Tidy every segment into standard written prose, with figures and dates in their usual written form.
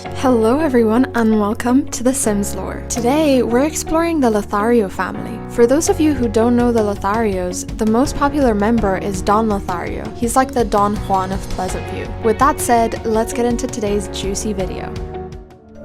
Hello everyone and welcome to The Sims lore. Today we're exploring the Lothario family. For those of you who don't know the Lotharios, the most popular member is Don Lothario. He's like the Don Juan of Pleasantview. With that said, let's get into today's juicy video.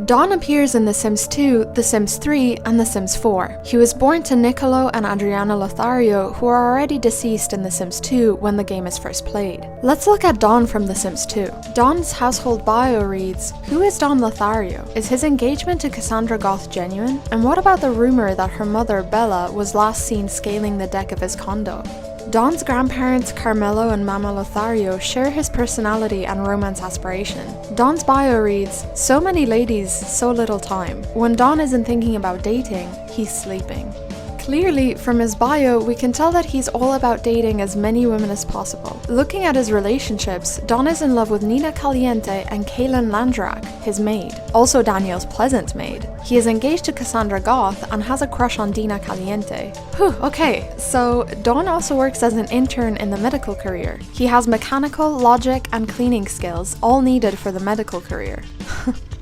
Don appears in The Sims 2, The Sims 3, and The Sims 4. He was born to Niccolo and Adriana Lothario, who are already deceased in The Sims 2 when the game is first played. Let's look at Don from The Sims 2. Don's household bio reads, "Who is Don Lothario? Is his engagement to Cassandra Goth genuine? And what about the rumor that her mother, Bella, was last seen scaling the deck of his condo?" Don's grandparents Carmelo and Mama Lothario share his personality and romance aspiration. Don's bio reads, "So many ladies, so little time. When Don isn't thinking about dating, he's sleeping." Clearly, from his bio, we can tell that he's all about dating as many women as possible. Looking at his relationships, Don is in love with Nina Caliente and Kaylin Landrak, his maid, also Daniel's pleasant maid. He is engaged to Cassandra Goth and has a crush on Dina Caliente. Whew, okay, so Don also works as an intern in the medical career. He has mechanical, logic, and cleaning skills, all needed for the medical career.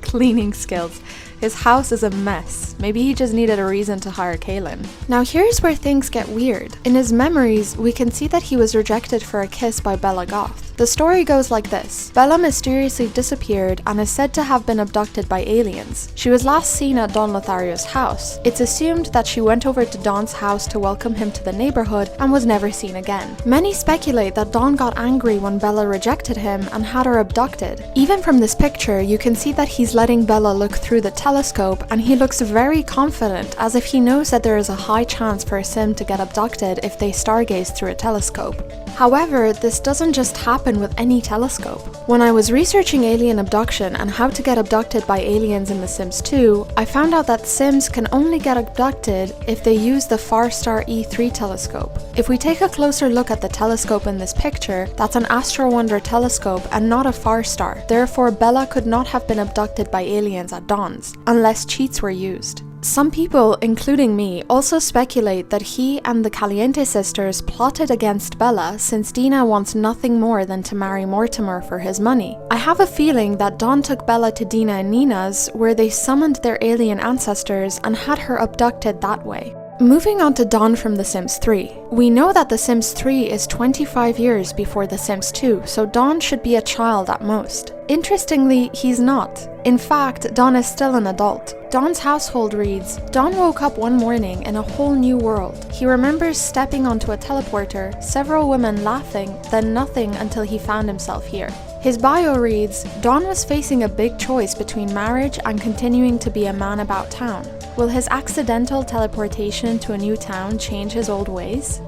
Cleaning skills. His house is a mess. Maybe he just needed a reason to hire Kaylin. Now here's where things get weird. In his memories, we can see that he was rejected for a kiss by Bella Goth. The story goes like this. Bella mysteriously disappeared and is said to have been abducted by aliens. She was last seen at Don Lothario's house. It's assumed that she went over to Don's house to welcome him to the neighborhood and was never seen again. Many speculate that Don got angry when Bella rejected him and had her abducted. Even from this picture, you can see that he's letting Bella look through the telescope and he looks very confident, as if he knows that there is a high chance for a sim to get abducted if they stargaze through a telescope. However, this doesn't just happen with any telescope. When I was researching alien abduction and how to get abducted by aliens in The Sims 2, I found out that Sims can only get abducted if they use the Farstar E3 telescope. If we take a closer look at the telescope in this picture, that's an Astro Wonder telescope and not a Farstar. Therefore, Bella could not have been abducted by aliens at Don's, unless cheats were used. Some people, including me, also speculate that he and the Caliente sisters plotted against Bella since Dina wants nothing more than to marry Mortimer for his money. I have a feeling that Don took Bella to Dina and Nina's, where they summoned their alien ancestors and had her abducted that way. Moving on to Don from The Sims 3. We know that The Sims 3 is 25 years before The Sims 2, so Don should be a child at most. Interestingly, he's not. In fact, Don is still an adult. Don's household reads, "Don woke up one morning in a whole new world. He remembers stepping onto a teleporter, several women laughing, then nothing until he found himself here." His bio reads, "Don was facing a big choice between marriage and continuing to be a man about town. Will his accidental teleportation to a new town change his old ways?"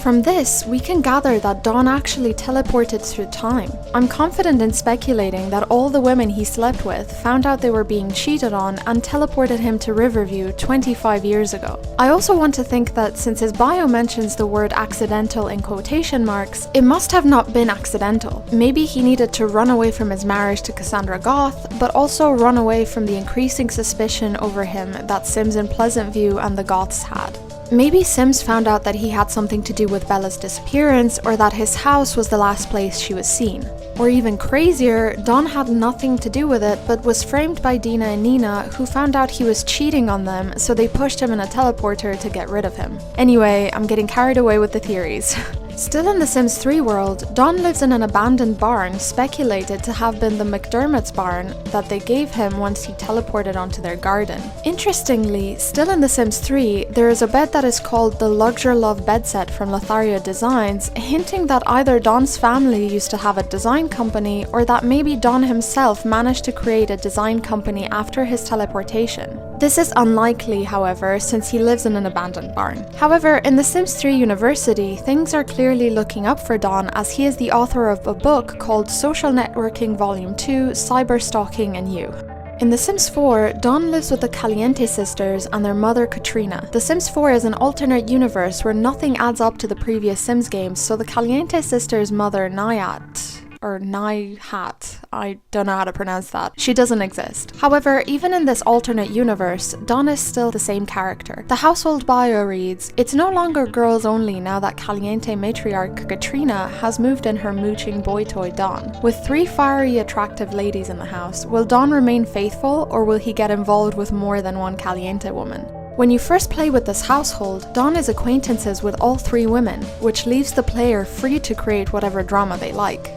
From this, we can gather that Don actually teleported through time. I'm confident in speculating that all the women he slept with found out they were being cheated on and teleported him to Riverview 25 years ago. I also want to think that since his bio mentions the word accidental in quotation marks, it must have not been accidental. Maybe he needed to run away from his marriage to Cassandra Goth, but also run away from the increasing suspicion over him that Sims in Pleasantview and the Goths had. Maybe Sims found out that he had something to do with Bella's disappearance, or that his house was the last place she was seen. Or even crazier, Don had nothing to do with it, but was framed by Dina and Nina, who found out he was cheating on them, so they pushed him in a teleporter to get rid of him. Anyway, I'm getting carried away with the theories. Still in The Sims 3 world, Don lives in an abandoned barn speculated to have been the McDermott's barn that they gave him once he teleported onto their garden. Interestingly, still in The Sims 3, there is a bed that is called the Luxure Love bed set from Lothario Designs, hinting that either Don's family used to have a design company or that maybe Don himself managed to create a design company after his teleportation. This is unlikely, however, since he lives in an abandoned barn. However, in The Sims 3 University, things are clearly looking up for Don, as he is the author of a book called Social Networking Volume 2, Cyberstalking and You. In The Sims 4, Don lives with the Caliente sisters and their mother Katrina. The Sims 4 is an alternate universe where nothing adds up to the previous Sims games, so the Caliente sisters' mother Nayat or Naihat, I don't know how to pronounce that. She doesn't exist. However, even in this alternate universe, Dawn is still the same character. The household bio reads, "It's no longer girls only now that Caliente matriarch Katrina has moved in her mooching boy toy Dawn. With 3 fiery, attractive ladies in the house, will Dawn remain faithful or will he get involved with more than one Caliente woman?" When you first play with this household, Dawn is acquaintances with all 3 women, which leaves the player free to create whatever drama they like.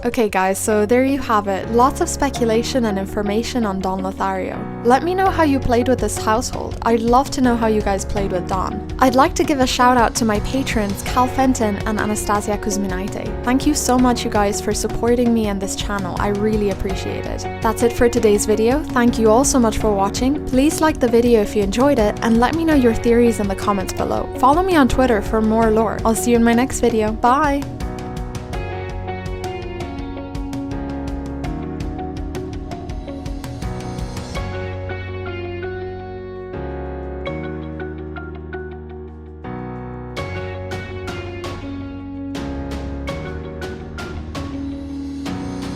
Okay guys, so there you have it. Lots of speculation and information on Dawn Lothario. Let me know how you played with this household. I'd love to know how you guys played with Dawn. I'd like to give a shout out to my patrons Fenton and Anastasija Kuzminaite. Thank you so much you guys for supporting me and this channel. I really appreciate it. That's it for today's video. Thank you all so much for watching. Please like the video if you enjoyed it and let me know your theories in the comments below. Follow me on Twitter for more lore. I'll see you in my next video. Bye!